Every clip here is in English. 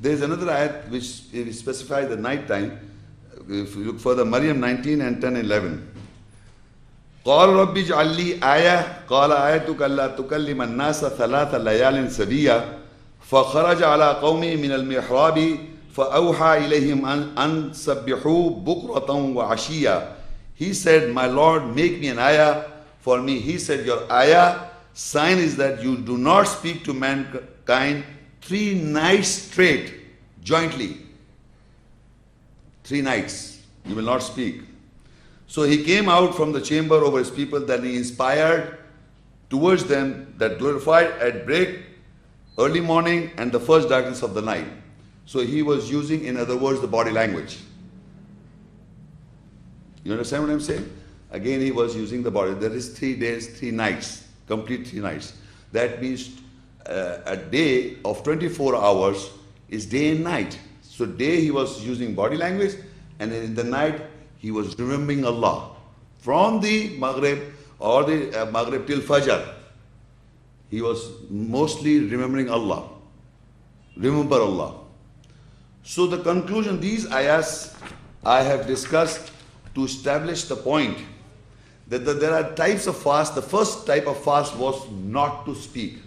There is another ayat which specifies the night time. If you look further, Maryam 19 and 10 and 11. قال رب اجعل لي آية قال آيتك ألا تكلم الناس ثلاث ليال سويا فخرج على قومه من المحراب فأوحى إليهم أن سبحوا بكرة وعشيا. He said, my Lord, make me an ayah for me. He said, your ayah sign is that you do not speak to mankind 3 nights straight, jointly. 3 nights you will not speak. So he came out from the chamber over his people, that he inspired towards them that glorified at break, early morning and the first darkness of the night. So he was using, in other words, the body language. You understand what I'm saying? Again, he was using the body. There is 3 days, 3 nights, complete 3 nights. That means a day of 24 hours is day and night. So day he was using body language, and in the night he was remembering Allah. From the Maghrib or the Maghrib till Fajr, he was mostly remembering Allah. Remember Allah. So the conclusion, these ayahs I have discussed to establish the point that there are types of fast. The first type of fast was not to speak.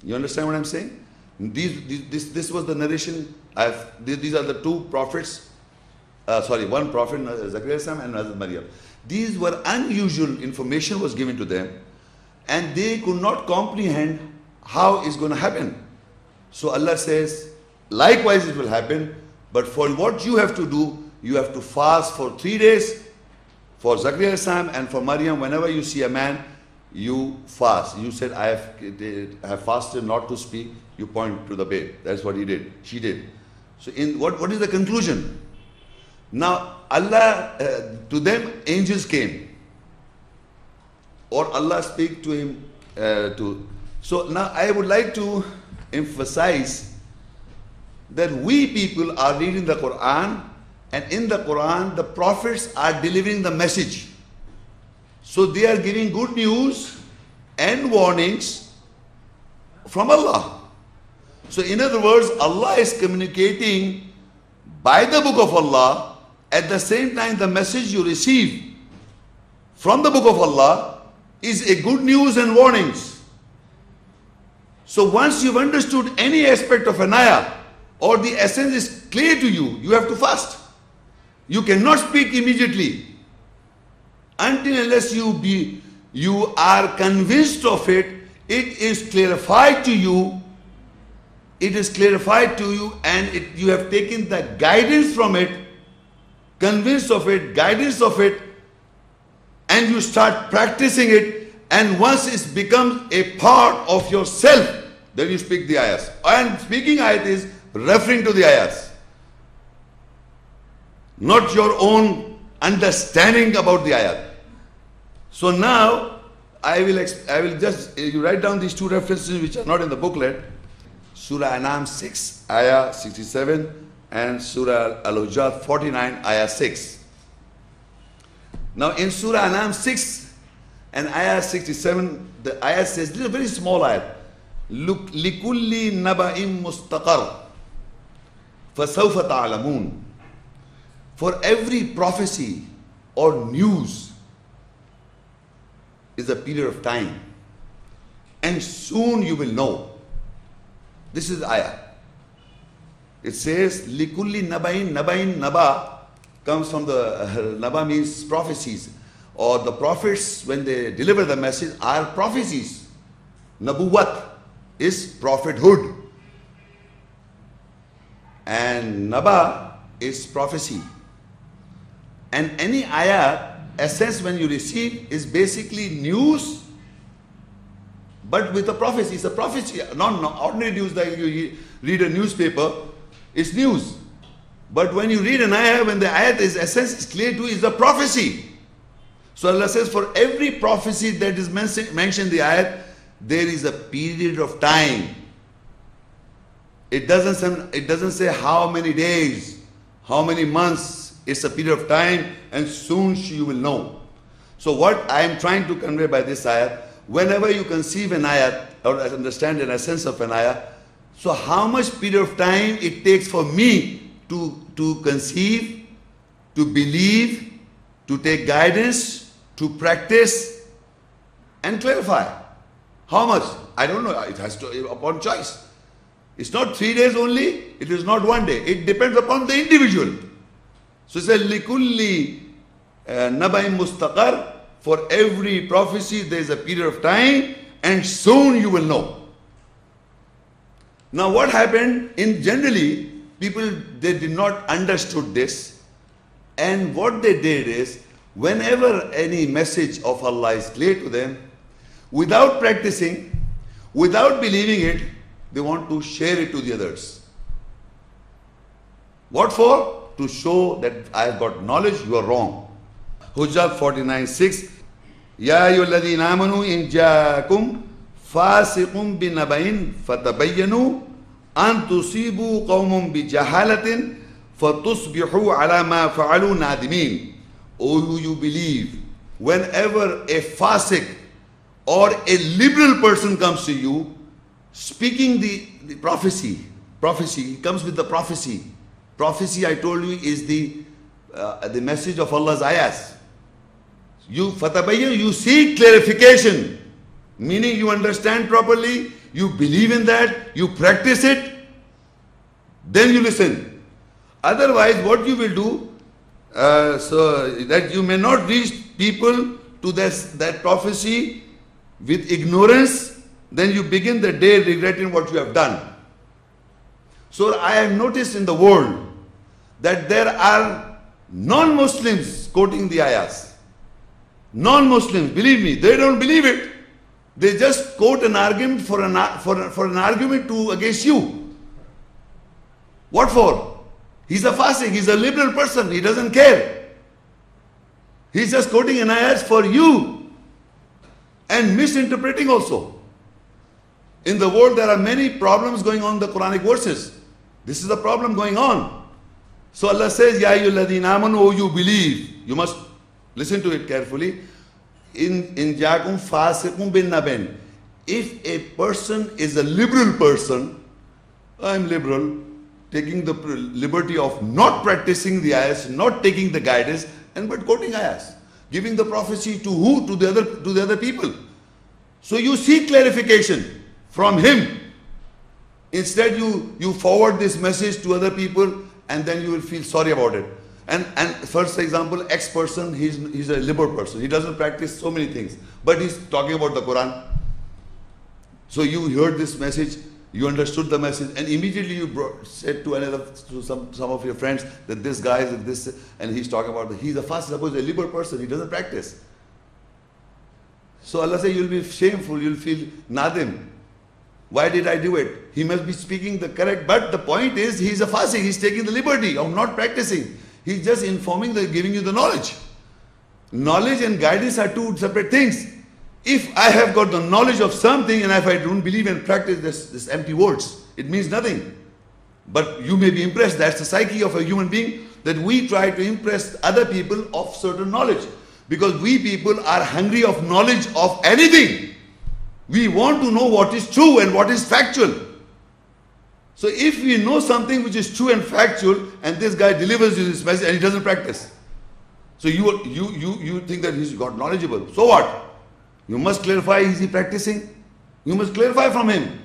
You understand what I'm saying? This was the narration. These are the 2 prophets. One prophet, Zakaria and another Maryam. These were unusual information was given to them, and they could not comprehend how it's going to happen. So Allah says, likewise it will happen, but for what you have to do, you have to fast for 3 days. For Zakaria and for Maryam, whenever you see a man, you fast. You said, I have fasted not to speak. You point to the bed. That's what he did. She did. So what is the conclusion? Now Allah, to them angels came, or Allah speak to him So now I would like to emphasize that we people are reading the Quran, and in the Quran the prophets are delivering the message. So they are giving good news and warnings from Allah. So in other words, Allah is communicating by the book of Allah. At the same time, the message you receive from the book of Allah is a good news and warnings. So once you've understood any aspect of an ayah, or the essence is clear to you, you have to fast. You cannot speak immediately until unless you are convinced of it. It is clarified to you. It is clarified to you, and you have taken the guidance from it, convinced of it, guidance of it, and you start practicing it, and once it becomes a part of yourself, then you speak the ayahs. And speaking ayat is referring to the ayahs, not your own understanding about the ayat. So now I will just, you write down these 2 references which are not in the booklet. Surah Al-Anam 6, ayah 67, and Surah Al-Hujrat 49, ayah 6. Now in Surah Al-Anam 6 and ayah 67, the ayah says, this is a very small ayah. لِكُلِّ نَبَإٍ مُسْتَقَرٍ فَسَوْفَ تَعْلَمُونَ. For every prophecy or news is a period of time, and soon you will know. This is the ayah. It says, Likulli nabain. Nabain, naba comes from the, naba means prophecies. Or the prophets, when they deliver the message, are prophecies. Nabuwat is prophethood. And naba is prophecy. And any ayah, essence when you receive, is basically news, but with a prophecy. It's a prophecy, not ordinary news that you read a newspaper. It's news. But when you read an ayah, when the ayat is essence is clear to you, is a prophecy. So Allah says, for every prophecy that is mentioned in the ayat, there is a period of time. It doesn't say how many days, how many months. It's a period of time, and soon you will know. So what I am trying to convey by this ayat, whenever you conceive an ayat or understand an essence of an ayah, So how much period of time it takes for me to conceive, to believe, to take guidance, to practice and clarify? How much? I don't know. It has to upon choice. It's not 3 days only. It is not 1 day. It depends upon the individual. So it says, لِكُلِّ نَبَإٍ مُسْتَقَرٍ. For every prophecy there is a period of time, and soon you will know. Now what happened, generally people, they did not understood this, and what they did is, whenever any message of Allah is clear to them, without practicing, without believing it, they want to share it to the others. What for? To show that I have got knowledge, you are wrong. Hujrat 49:6. Ya ayyuhalladhina amanu in ja'akum fasiqun binaba'in fatabayyanu an tusibu qawmun bijahalatin fatusbihu ala ma fa'alu nadimin. O who you believe, whenever a fasiq or a liberal person comes to you, speaking the prophecy, he comes with the prophecy. Prophecy, I told you, is the message of Allah's ayahs. You fatabayyan, you seek clarification, meaning you understand properly, you believe in that, you practice it, then you listen. Otherwise, what you will do, so that you may not reach people to that prophecy with ignorance, then you begin the day regretting what you have done. So I have noticed in the world that there are non-Muslims quoting the ayahs. Non-Muslims, believe me, they don't believe it. They just quote an argument for an argument against you. What for? He's a fasik, he's a liberal person, he doesn't care. He's just quoting an ayahs for you and misinterpreting also. In the world there are many problems going on in the Quranic verses. This is the problem going on. So Allah says, Ya ayyuhalladhina amanu, oh you believe. You must listen to it carefully. In ja'akum fasiqun bin nabain. If a person is a liberal person, I'm liberal, taking the liberty of not practicing the ayahs, not taking the guidance, but quoting ayahs, giving the prophecy to who? To the other people. So you seek clarification from him. Instead you forward this message to other people, and then you will feel sorry about it. And first example, X person, he's a liberal person. He doesn't practice so many things, but he's talking about the Quran. So you heard this message, you understood the message, and immediately you said to some of your friends that this guy is this, and he's talking about he's a fast, suppose a liberal person, he doesn't practice. So Allah says you'll be shameful, you'll feel nadim. Why did I do it? He must be speaking the correct, but the point is he's a fasik, he's taking the liberty of not practicing. He's just informing, giving you the knowledge. Knowledge and guidance are two separate things. If I have got the knowledge of something and if I don't believe and practice this empty words, it means nothing. But you may be impressed, that's the psyche of a human being, that we try to impress other people of certain knowledge. Because we people are hungry of knowledge of anything. We want to know what is true and what is factual. So if we know something which is true and factual, and this guy delivers you this message and he doesn't practice, so you think that he's got knowledgeable. So what? You must clarify, is he practicing? You must clarify from him.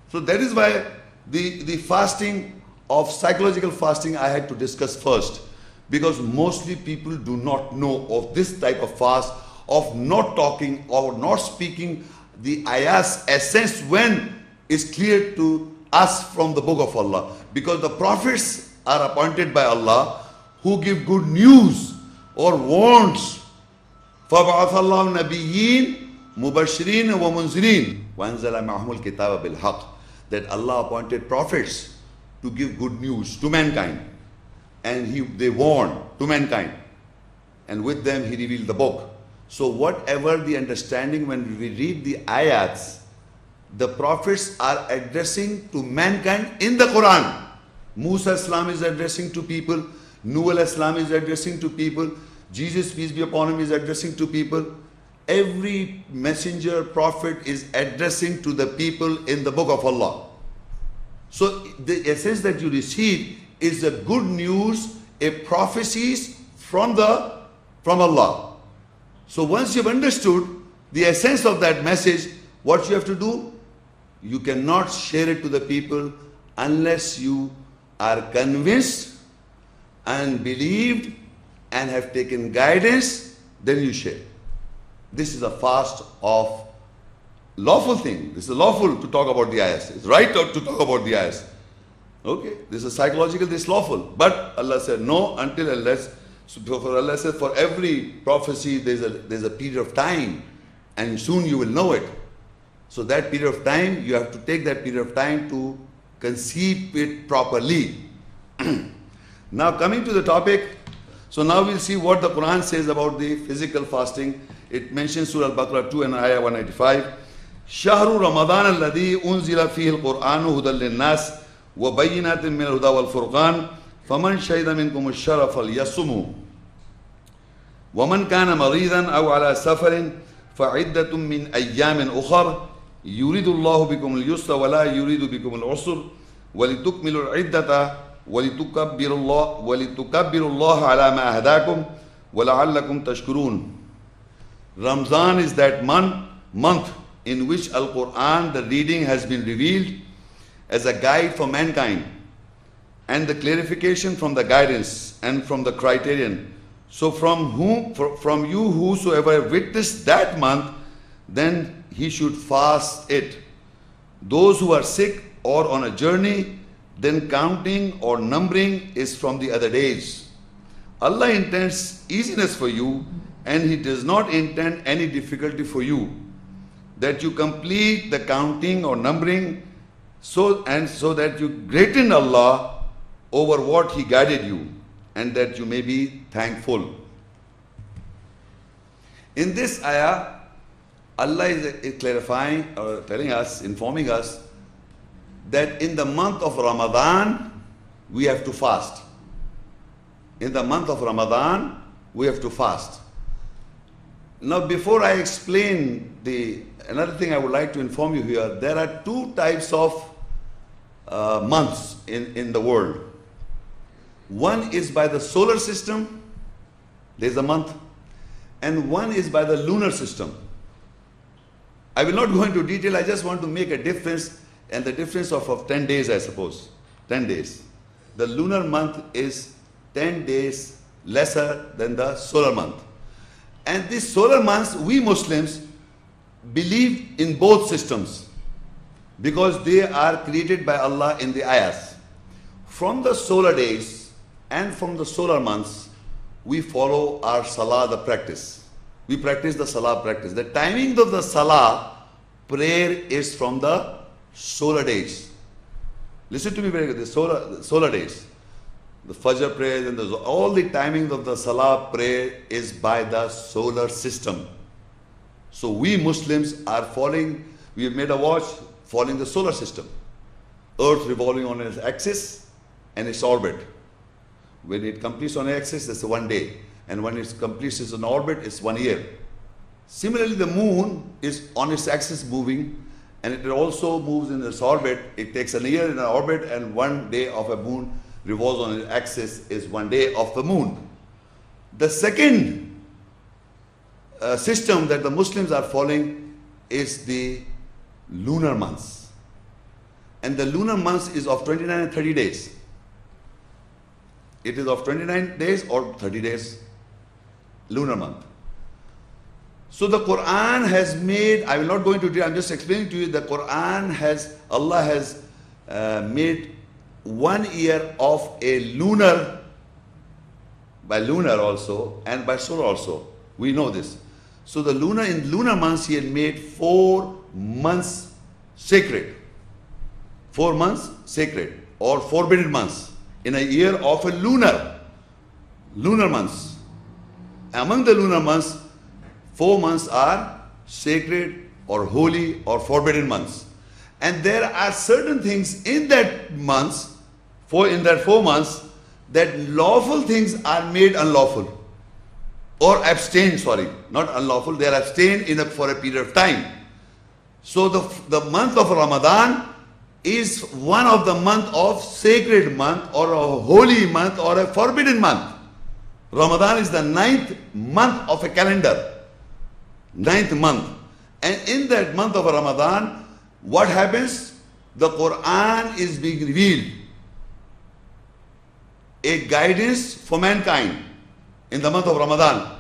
So that is why the fasting of psychological fasting I had to discuss first, because mostly people do not know of this type of fast, of not talking or not speaking the ayah's essence when it's clear to us from the book of Allah. Because the prophets are appointed by Allah who give good news or warns. فَبَعَثَ اللَّهُ نَبِيِّينَ مُبَشِّرِينَ وَمُنْذِرِينَ وَأَنزَلَ مَعَهُمُ الْكِتَابَ بِالْحَقِّ. That Allah appointed prophets to give good news to mankind. And they warn to mankind. And with them He revealed the book. So whatever the understanding when we read the ayats, the prophets are addressing to mankind in the Quran. Musa Islam is addressing to people. Nuh Islam is addressing to people. Jesus, peace be upon him, is addressing to people. Every messenger, prophet is addressing to the people in the book of Allah. So the essence that you receive is the good news, a prophecies from Allah. So once you've understood the essence of that message, what you have to do? You cannot share it to the people unless you are convinced and believed and have taken guidance, then you share. This is a fast of lawful thing. This is lawful to talk about the ayahs. It's right to talk about the ayahs. Okay, this is psychological, this is lawful. But Allah said no until unless. So for Allah said for every prophecy there's a period of time, and soon you will know it. So that period of time, you have to take that period of time to conceive it properly. Now coming to the topic, so now we'll see what the Quran says about the physical fasting. It mentions Surah Al-Baqara 2 and Ayah 195. شهر رمضان الذي أنزل فيه القرآن هدى للناس وبينات من الهدى والفرقان فمن شهد منكم الشهر فليصمه ومن كان مريضا أو على سفر فعدة من أيام أخر يريد الله بكم اليسر ولا يريد بكم العسر ولتكملوا العدة ولتكبروا الله على ما هداكم ولعلكم تشكرون. Ramzan is that month in which Al-Quran, the reading, has been revealed as a guide for mankind, and the clarification from the guidance and from the criterion. So from you whosoever witnessed that month, then he should fast it. Those who are sick or on a journey, then counting or numbering is from the other days. Allah intends easiness for you, and He does not intend any difficulty for you, that you complete the counting or numbering so that you greaten Allah over what He guided you, and that you may be thankful. In this ayah, Allah is clarifying or telling us, informing us that in the month of Ramadan we have to fast. In the month of Ramadan we have to fast. Now before I explain another thing I would like to inform you here, there are two types of months in the world. One is by the solar system, there's a month, and one is by the lunar system. I will not go into detail, I just want to make a difference, and the difference of 10 days, I suppose. 10 days. The lunar month is 10 days lesser than the solar month. And these solar months, we Muslims believe in both systems because they are created by Allah in the ayahs. From the solar days and from the solar months, we follow our salah, the practice. We practice the salah practice. The timing of the salah prayer is from the solar days. Listen to me very good. The solar days. The Fajr prayer and all the timing of the salah prayer is by the solar system. So we Muslims are following, we have made a watch following the solar system. Earth revolving on its axis and its orbit. When it completes on its axis, it's 1 day. And when it completes its orbit, it's 1 year. Similarly, the moon is on its axis moving, and it also moves in its orbit. It takes a year in an orbit, and 1 day of a moon revolves on its axis is 1 day of the moon. The second system that the Muslims are following is the lunar months. And the lunar months is of 29 and 30 days. It is of 29 days or 30 days, lunar month. So the Quran has made, I will not go into detail, I'm just explaining to you, the Quran has, Allah has made 1 year of a lunar, by lunar also, and by solar also. We know this. So the in lunar months, He had made 4 months sacred. 4 months sacred or forbidden months in a year of a lunar months. Among the lunar months, 4 months are sacred or holy or forbidden months. And there are certain things in that months, in that 4 months, that lawful things are made unlawful. Or abstain, sorry, not unlawful, they are abstained for a period of time. So the month of Ramadan, is one of the month of sacred month or a holy month or a forbidden month. Ramadan is the 9th month of a calendar. 9th month. And in that month of Ramadan, what happens? The Quran is being revealed. A guidance for mankind in the month of Ramadan.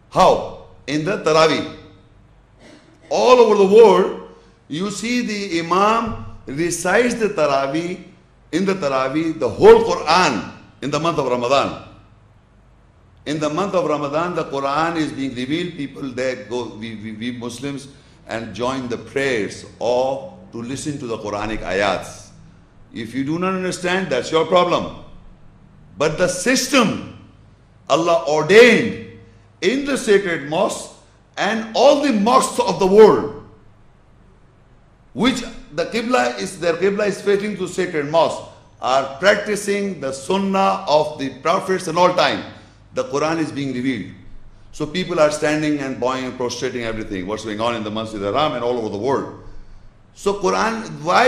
How? In the Taraweeh. All over the world, you see the Imam recites the Taraweeh, in the Taraweeh, the whole Quran in the month of Ramadan. In the month of Ramadan, the Quran is being revealed. People there go, we Muslims, and join the prayers or to listen to the Quranic ayats. If you do not understand, that's your problem. But the system Allah ordained in the sacred mosque and all the mosques of the world, which their Qibla is facing to sacred mosque, are practicing the sunnah of the prophets in all time. The Quran is being revealed. So people are standing and bowing and prostrating everything. What's going on in the Masjid al-Haram and all over the world. So Quran, why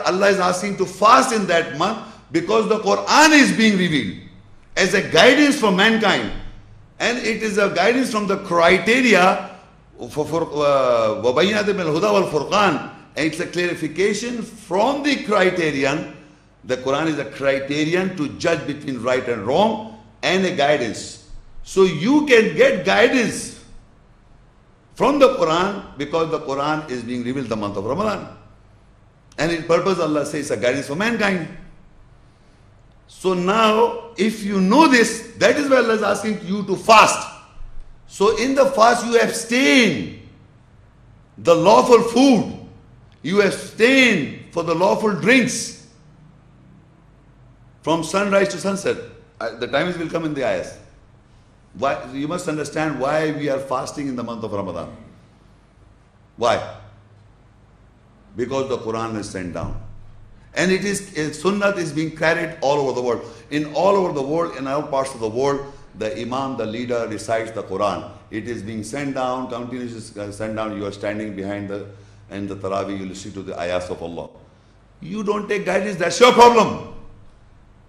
Allah is asking to fast in that month? Because the Quran is being revealed as a guidance for mankind. And it is a guidance from the criteria for وَبَيِّنَاتٍ مِنَ الْهُدَى وَالْفُرْقَانِ. And it's a clarification from the criterion. The Quran is a criterion to judge between right and wrong and a guidance. So you can get guidance from the Quran because the Quran is being revealed the month of Ramadan. And in purpose Allah says a guidance for mankind. So now if you know this, that is why Allah is asking you to fast. So in the fast you abstain the lawful food. You abstain for the lawful drinks from sunrise to sunset. The times will come in the ayahs. Why? You must understand why we are fasting in the month of Ramadan. Why? Because the Quran is sent down. And it is, Sunnah is being carried all over the world. In all over the world, in all parts of the world, the Imam, the leader, recites the Quran. It is being sent down, continuously sent down. You are standing behind in the Taraweeh, you listen to the ayahs of Allah. You don't take guidance, that's your problem.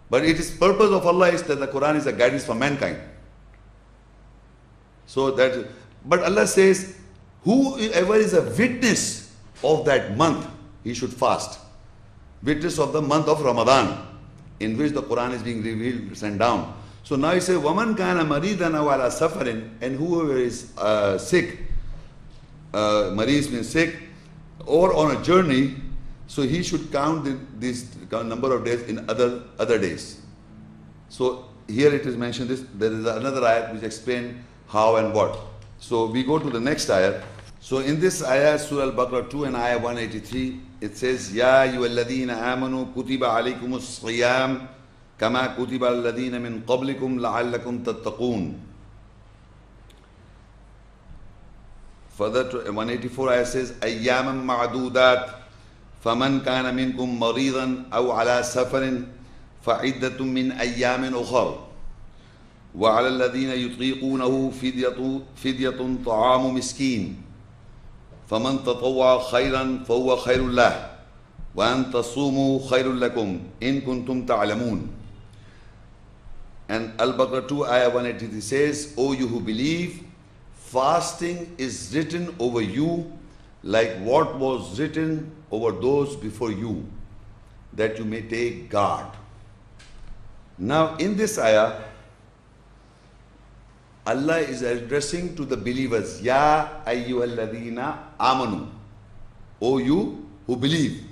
But it is purpose of Allah is that the Quran is a guidance for mankind. So that, but Allah says, whoever is a witness of that month, he should fast. Witness of the month of Ramadan, in which the Quran is being revealed, sent down. So now he says, وَمَنْ كَانَ مَرِيدًا أَوْ عَلَى سَفَرٍ. And whoever is sick, mareez means sick, or on a journey, so he should count this number of days in other days. So here it is mentioned this. There is another ayat which explains how and what. So we go to the next ayat. So in this ayat, Surah Al-Baqara 2 and ayah 183, it says, Ya ayyuhalladhina amanu kutiba alaykumus siyam kama kutiba alladhina min qablikum la'allakum tattaqun. Further, 184 ayah says, Ayyaman ma'dudat faman kana minkum maridan aw ala safarin fa'iddatun min ayyamin ukhar. وعلى الذين يطيقونه فدية طعام مسكين فمن تطوع خيرا فهو خير له وأن تصوموا خير لكم إن كنتم تعلمون. And Al-Baqarah 2 ayah 183 says, O you who believe, fasting is written over you like what was written over those before you, that you may take guard. Now in this ayah, Allah is addressing to the believers, Ya ayyuhalladhina amanu. O you who believe.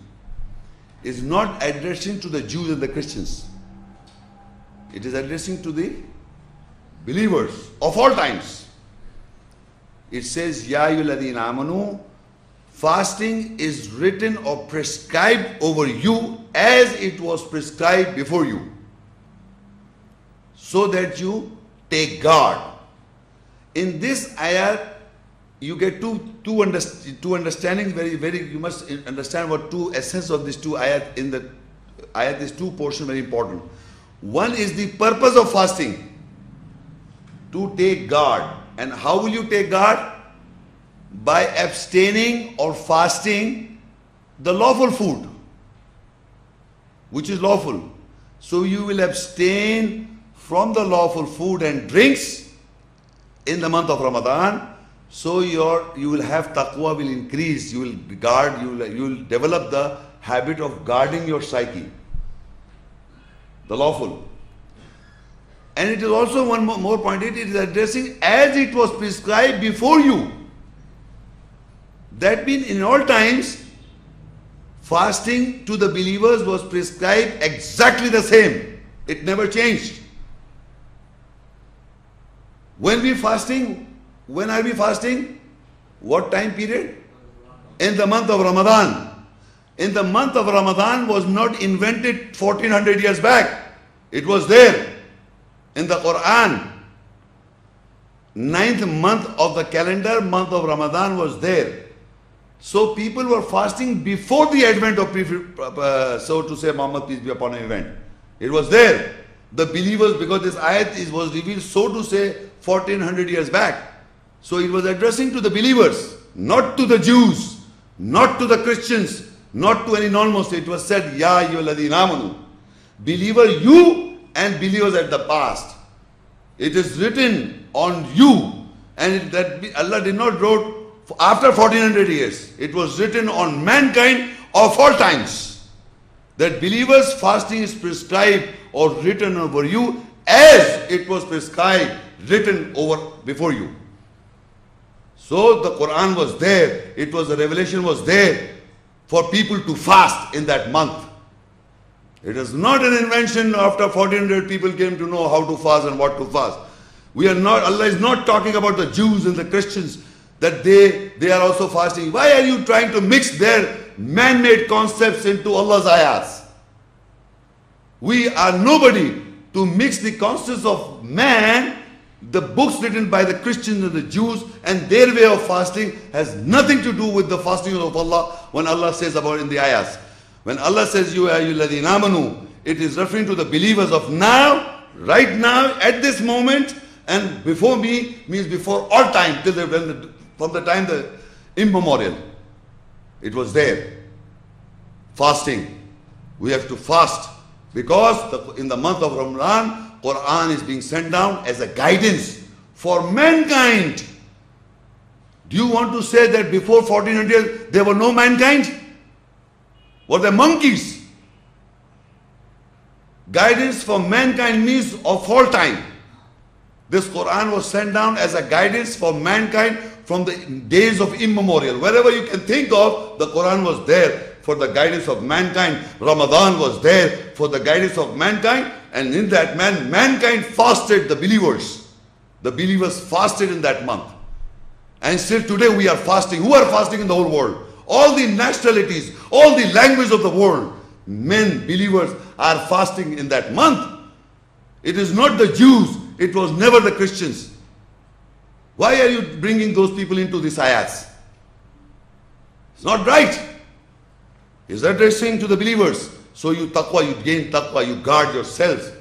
Is not addressing to the Jews and the Christians. It is addressing to the believers of all times. It says, Ya ayyuhalladhina amanu. Fasting is written or prescribed over you as it was prescribed before you, so that you take guard. In this ayah, you get two understandings. You must understand what two essence of these two ayat. In the ayat, these two portions very important. One is the purpose of fasting, to take guard. And how will you take guard? By abstaining or fasting the lawful food, which is lawful. So you will abstain from the lawful food and drinks in the month of Ramadan. So you will have taqwa will increase. You will guard. You will develop the habit of guarding your psyche. The lawful. And it is also one more point. It is addressing as it was prescribed before you. That means in all times, fasting to the believers was prescribed exactly the same. It never changed. When are we fasting? What time period? In the month of Ramadan. In the month of Ramadan was not invented 1400 years back. It was there in the Quran. 9th month of the calendar, month of Ramadan was there. So people were fasting before the advent of, so to say, Muhammad, peace be upon him, event. It was there. The believers, because this ayat was revealed, so to say, 1400 years back. So it was addressing to the believers, not to the Jews, not to the Christians, not to any non-Muslim. It was said, Ya ayyuhalladhina amanu. Believer, you and believers at the past. It is written on you, and that Allah did not wrote after 1400 years. It was written on mankind of all times. That believers fasting is prescribed or written over you as it was prescribed, written over before you. So the Quran was there. It was, the revelation was there for people to fast in that month. It is not an invention after 1400 people came to know how to fast and what to fast. We are not, Allah is not talking about the Jews and the Christians that they are also fasting. Why are you trying to mix their man-made concepts into Allah's ayats? We are nobody to mix the concepts of man. The books written by the Christians and the Jews and their way of fasting has nothing to do with the fasting of Allah when Allah says about in the ayahs. When Allah says, You ayyuhalladhina amanu, it is referring to the believers of now, right now, at this moment, and before me means before all time, till from the time the immemorial. It was there. Fasting. We have to fast because in the month of Ramadan, Quran is being sent down as a guidance for mankind. Do you want to say that before 1400 years there were no mankind? Were they monkeys? Guidance for mankind means of all time. This Quran was sent down as a guidance for mankind from the days of immemorial. Wherever you can think of, the Quran was there for the guidance of mankind. Ramadan was there for the guidance of mankind. And in that mankind fasted, the believers. The believers fasted in that month. And still today we are fasting. Who are fasting in the whole world? All the nationalities, all the languages of the world. Men, believers are fasting in that month. It is not the Jews. It was never the Christians. Why are you bringing those people into these ayats? It's not right. He's addressing to the believers. So you taqwa, you gain taqwa, you guard yourselves.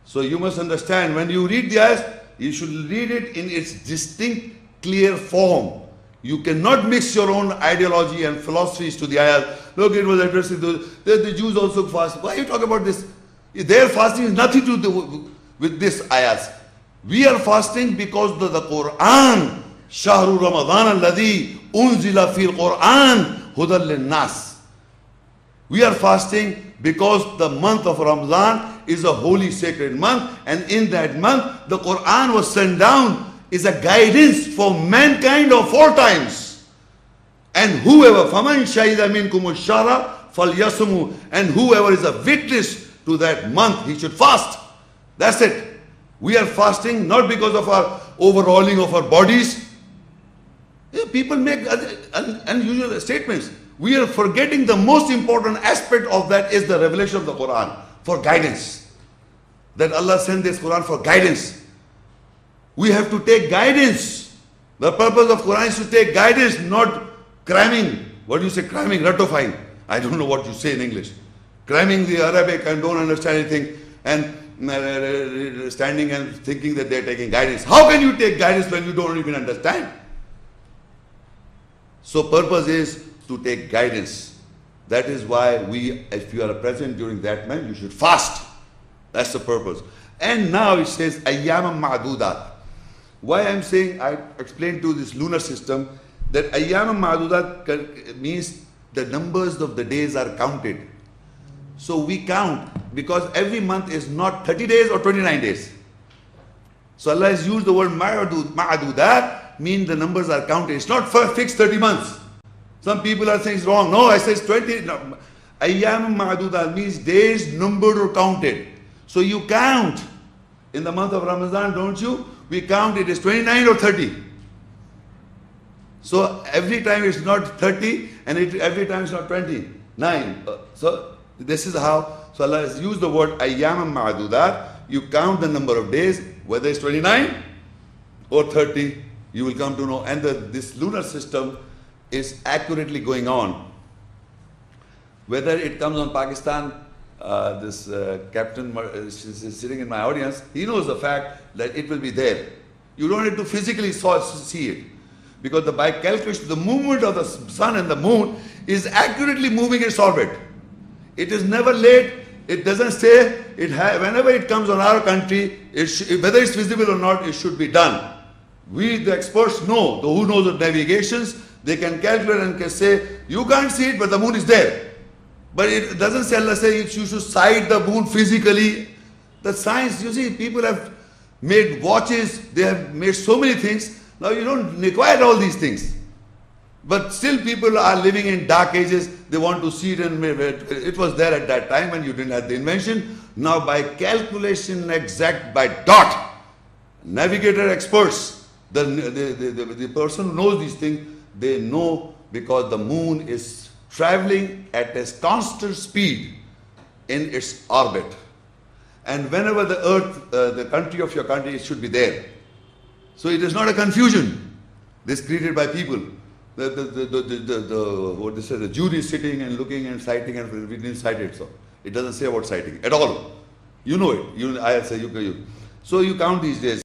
So you must understand, when you read the ayahs, you should read it in its distinct, clear form. You cannot mix your own ideology and philosophies to the ayahs. Look, it was addressing the Jews also fast. Why are you talking about this? Their fasting is nothing to do with this ayahs. We are fasting because the Quran, Shahru Ramadan alladhi unzila fil Quran hudal linnas. We are fasting because the month of Ramadan is a holy sacred month, and in that month the Quran was sent down is a guidance for mankind of all times. And whoever faman shahida minkum ash-shahra falyasum, and whoever is a witness to that month, he should fast. That's it. We are fasting not because of our overhauling of our bodies. People make unusual statements. We are forgetting the most important aspect of that is the revelation of the Quran for guidance. That Allah sent this Quran for guidance. We have to take guidance. The purpose of Quran is to take guidance, not cramming. What do you say? Cramming, ratifying. I don't know what you say in English. Cramming the Arabic and don't understand anything and standing and thinking that they're taking guidance. How can you take guidance when you don't even understand? So purpose is to take guidance. That is why if you are present during that month, you should fast. That's the purpose. And now it says ayyam ma'dudat. Why I'm saying, I explained to this lunar system that ayyam ma'dudat means the numbers of the days are counted. So we count because every month is not 30 days or 29 days. So Allah has used the word ma'dudat, mean the numbers are counted. It's not for fixed 30 months. Some people are saying it's wrong. No, I say it's 20. No. Ayyam ma'dudat means days numbered or counted. So you count in the month of Ramadan, don't you? We count it is 29 or 30. So every time it's not 30 and every time it's not 29. So this is how, so Allah has used the word ayyam ma'dudat. You count the number of days, whether it's 29 or 30, you will come to know. And this lunar system is accurately going on. Whether it comes on Pakistan, this captain is sitting in my audience, he knows the fact that it will be there. You don't need to physically see it. Because by calculation, the movement of the sun and the moon is accurately moving its orbit. It is never late. It doesn't stay. Whenever it comes on our country, whether it's visible or not, it should be done. We, the experts, know. Who knows the navigations, they can calculate and can say, you can't see it, but the moon is there. But it doesn't say, Allah says you should sight the moon physically. The science, you see, people have made watches, they have made so many things. Now you don't require all these things. But still people are living in dark ages. They want to see it, and it was there at that time and you didn't have the invention. Now by calculation exact, by dot, navigator experts, the person who knows these things, they know because the moon is traveling at a constant speed in its orbit. And whenever the earth, the country of your country, it should be there. So it is not a confusion. This created by people. What they say, the jury is sitting and looking and citing, and we didn't cite it. So it doesn't say about citing at all. You know it. I say you. So you count these days.